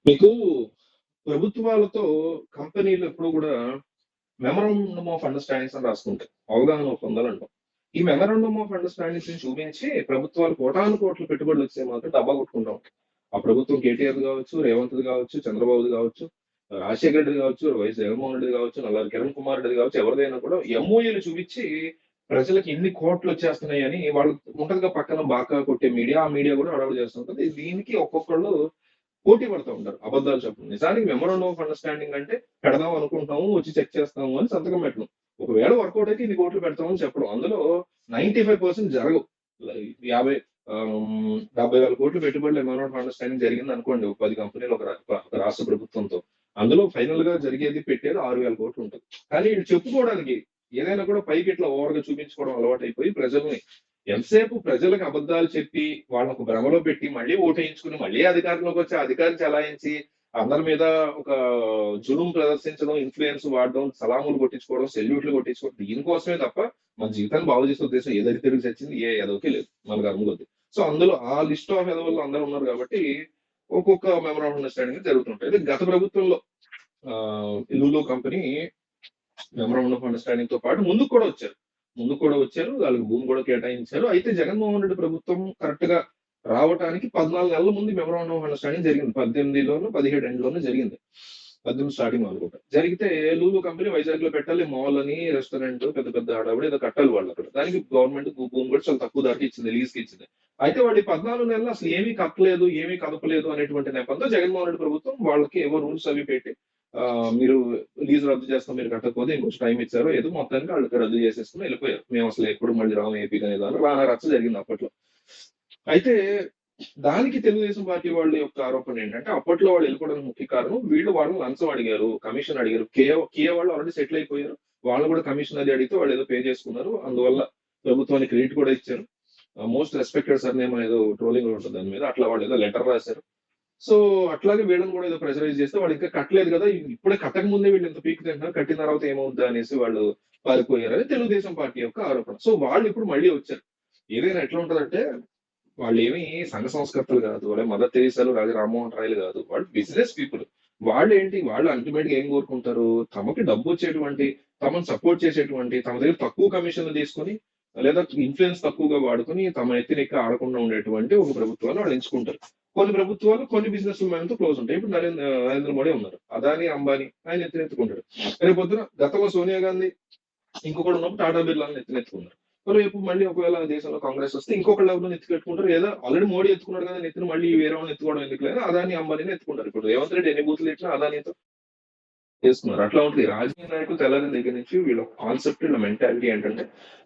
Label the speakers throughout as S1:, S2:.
S1: మీకు ప్రభుత్వాలతో కంపెనీలు ఎప్పుడు కూడా మెమరాండమ్ ఆఫ్ అండర్‌స్టాండింగ్స్ అని రాసుకుంటాయి. అవగాహన ఒప్పందాలంటాం. ఈ మెమరాండమ్ ఆఫ్ అండర్‌స్టాండింగ్స్‌ని చూపించి ప్రభుత్వాలు కోటాను కోట్ల పెట్టుబడులొస్తే మాత్రం డబ్బా కొట్టుకుంటా ఉంటాయి. ఆ ప్రభుత్వం కేటీఆర్‌ది కావచ్చు, రేవంత్‌ది కావచ్చు, చంద్రబాబుది కావచ్చు, రాజశేఖర రెడ్డిది కావచ్చు, వైఎస్ జగన్మోహన్ రెడ్డిది కావచ్చు, నల్లారి కిరణ్ కుమార్ రెడ్డిది కావచ్చు, ఎవరిదైనా కూడా ఎంఓయూలు చూపించి ప్రజలకి ఇన్ని కోట్లొచ్చేస్తున్నాయని వాళ్ళకి ఉంటదిగా పక్కన బాకా కొట్టే మీడియా. ఆ మీడియా కూడా హడావుడి చేస్తుంటది. దీనికి ఒక్కొక్కళ్ళు పోటీ పడుతూ ఉంటారు అబద్ధాలు చెప్పడం. నిజానికి మెమరాండమ్ ఆఫ్ అండర్‌స్టాండింగ్ అంటే పెడదాం అనుకుంటాము, వచ్చి చెక్ చేస్తాము అని సంతకం పెట్టడం. ఒకవేళ వర్కౌట్ అయితే ఇన్ని కోట్లు పెడతామని చెప్పడం. అందులో 95% జరగవు. 50 70,000 కోట్లు పెట్టుబడులు మెమరాండమ్ ఆఫ్ అండర్‌స్టాండింగ్ జరిగిందనుకోండి. ఒక 10 కంపెనీలు ఒక రాష్ట్ర ప్రభుత్వంతో. అందులో ఫైనల్‌గా జరిగేది, పెట్టేది 6,000 కోట్లు ఉంటది. కానీ ఈళ్ళు చెప్పుకోవడానికి ఏదైనా కూడా పైకి ఇట్లా ఓవర్‌గా చూపించుకోవడం అలవాటైపోయి ప్రజల్ని ఎంతసేపు ప్రజలకు అబద్ధాలు చెప్పి వాళ్ళకు భ్రమలో పెట్టి మళ్ళీ ఓటేయించుకుని మళ్ళీ అధికారంలోకి వచ్చి అధికారం చెలాయించి అందరి మీద ఒక జులుం ప్రదర్శించడం, ఇన్ఫ్లుయెన్స్ వాడడం, సలాములు కొట్టించుకోవడం, సెల్యూట్లు కొట్టించుకోవడం దీనికోసమే తప్ప మన జీవితాన్ని బాగు చేసే ఉద్దేశం ఏ దరిద్రుడికి చచ్చింది ఏ ఎదవకి లేదు మన కర్మ కొద్ది. సో అందులో ఆ లిస్ట్ ఆఫ్ ఎదవల్లో అందరూ ఉన్నారు కాబట్టి ఒక్కొక్క మెమరాండం ఆఫ్ అండర్‌స్టాండింగ్ జరుగుతుంటాయి. అయితే గత ప్రభుత్వంలో లూలు కంపెనీ మెమరాండం ఆఫ్ అండర్‌స్టాండింగ్‌తో పాటు ముందుకు కూడా వచ్చారు. వాళ్ళకి భూమి కూడా కేటాయించారు. అయితే జగన్మోహన్ రెడ్డి ప్రభుత్వం కరెక్ట్‌గా రావటానికి 14 నెలల ముందు మెమరాండం ఆఫ్ అండర్‌స్టాండింగ్ జరిగింది. 18లోనో, 17 ఎండ్‌లోనో జరిగింది. 18 స్టార్టింగ్ అనుకుంటా. జరిగితే లూలు కంపెనీ వైజాగ్‌లో పెట్టాలి. మాల్ అని, రెస్టారెంట్ పెద్ద పెద్ద హడావిడి ఏదో కట్టాలి వాళ్ళక్కడ. దానికి గవర్నమెంట్ భూమి కూడా చాలా తక్కువ ధరకి ఇచ్చింది. లీజ్‌కి ఇచ్చింది. అయితే వాళ్ళు ఈ 14 నెలలు అసలు ఏమీ కట్టలేదు, ఏమీ కదపలేదు అనేటువంటి నెపంతో జగన్మోహన్ రెడ్డి ప్రభుత్వం వాళ్ళకి ఏవో రూల్స్ అవి పెట్టి మీరు లీజ్ రద్దు చేస్తాం మీరు కట్టకపోతే ఇంకొంచెం టైం ఇచ్చారు. ఏదో మొత్తానికి వాళ్ళకి రద్దు చేసేసుకొని వెళ్ళిపోయారు. మేము అసలు ఎప్పుడు మళ్ళీ రాము ఏపీకి అనే దానిలో రానా రచ్చ జరిగింది అప్పట్లో. అయితే దానికి తెలుగుదేశం పార్టీ వాళ్ళ యొక్క ఆరోపణ ఏంటంటే అప్పట్లో వాళ్ళు వెళ్ళిపోవడానికి ముఖ్య కారణం వీళ్ళు వాళ్ళని లంచం అడిగారు, కమిషన్ అడిగారు. కియా వాళ్ళు ఆల్రెడీ సెటిల్ అయిపోయారు. వాళ్ళు కూడా కమిషన్ అది అడిగితే వాళ్ళు ఏదో పే చేసుకున్నారు. అందువల్ల ప్రభుత్వానికి క్రెడిట్ కూడా ఇచ్చారు. మోస్ట్ రెస్పెక్టెడ్ సర్నేమ్ ఏదో ట్రోలింగ్ ఉంటుంది దాని మీద. అట్లా వాళ్ళు ఏదో లెటర్ రాశారు. సో అట్లాగే వీళ్ళని కూడా ఏదో ప్రెషరైజ్ చేస్తే వాళ్ళు ఇంకా కట్టలేదు కదా, ఇప్పుడే కట్టక ముందే వీళ్ళు ఇంత పీక్ తింటున్నారు, కట్టిన తర్వాత ఏమవుద్దా అనేసి వాళ్ళు పారిపోయారని తెలుగుదేశం పార్టీ యొక్క ఆరోపణ. సో వాళ్ళు ఇప్పుడు మళ్ళీ వచ్చారు. ఏదైనా ఎట్లా ఉంటదంటే వాళ్ళు ఏమి సంఘ సంస్కర్తలు కాదు, వాళ్ళే మదర్ తెరీసాలు, రాజా రామ్మోహన్ రాయలు కాదు. వాళ్ళు బిజినెస్ పీపుల్. వాళ్ళు ఏంటి, వాళ్ళు అల్టిమేట్ గా ఏం కోరుకుంటారు, తమకి డబ్బు వచ్చేటువంటి, తమను సపోర్ట్ చేసేటువంటి, తమ దగ్గర తక్కువ కమిషన్లు తీసుకొని లేదా ఇన్ఫ్లుయెన్స్ తక్కువగా వాడుకొని తమ ఎత్తినెక్క ఆడకుండా ఉండేటువంటి ఒక ప్రభుత్వాన్ని వాళ్ళు ఎంచుకుంటారు. కొన్ని ప్రభుత్వాలు కొన్ని బిజినెస్ మ్యాన్‌తో క్లోజ్ ఉంటాయి. ఇప్పుడు నరేంద్ర మోడీ ఉన్నారు. అదాని, అంబానీ ఆయన ఎత్తుకున్నారు. రేపొద్దున గతంలో సోనియా గాంధీ ఇంకొకడు ఉన్నప్పుడు టాటా బిర్లాని ఎత్తుకున్నారు. రేపు మళ్ళీ ఒకవేళ దేశంలో కాంగ్రెస్ వస్తే ఇంకొకళ్ళు ఎవరినో ఎత్తుకెట్టుకుంటారు. లేదా ఆల్రెడీ మోడీ ఎత్తుకున్నాడు కదా నెత్తిన, మళ్ళీ వేరే వాళ్ళని ఎత్తుకోవడం ఎందుకు లేదు, అదాని అంబానీని ఎత్తుకుంటారు. ఇప్పుడు రేవంత్ రెడ్డి ఎన్ని బూతులు ఇచ్చినా అదానితో చేస్తున్నారు. అట్లా ఉంటుంది. రాజకీయ నాయకులు తెల్లారిన దగ్గర నుంచి వీళ్ళ కాన్సెప్ట్, వీళ్ళ మెంటాలిటీ ఏంటంటే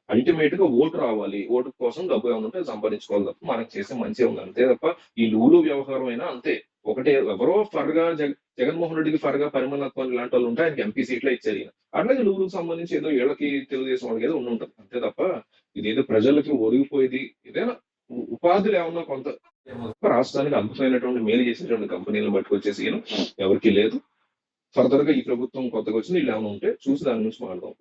S1: అల్టిమేట్ గా ఓటు రావాలి, ఓటు కోసం డబ్బు ఏమైనా ఉంటే సంపాదించుకోవాలి తప్ప మనకు చేసే మంచి ఉంది అంతే తప్ప ఈ లూలు వ్యవహారం అయినా అంతే. ఒకటే ఎవరో ఫర్గా జగన్మోహన్ రెడ్డికి ఫర్గా పరిమళత్వం ఇలాంటి వాళ్ళు ఉంటే ఆయనకి ఎంపీ సీట్లే ఇచ్చారు ఈయన. అట్లాగే లూలుకు సంబంధించి ఏదో ఏళ్ళకి తెలుగుదేశం వాళ్ళకి ఏదో ఉండి ఉంటుంది అంతే తప్ప ఇదేదో ప్రజలకి ఒరిగిపోయేది ఏదైనా ఉపాధులు ఏమన్నా కొంత రాష్ట్రానికి అద్భుతమైనటువంటి మేలు చేసేటువంటి కంపెనీలను పట్టుకొచ్చేసి ఈయన ఎవరికి లేదు. ఫర్దర్ గా ఈ ప్రభుత్వం కొత్తగా వచ్చింది వీళ్ళు ఏమైనా ఉంటే చూసి దాని గురించి మాట్లాడదాం.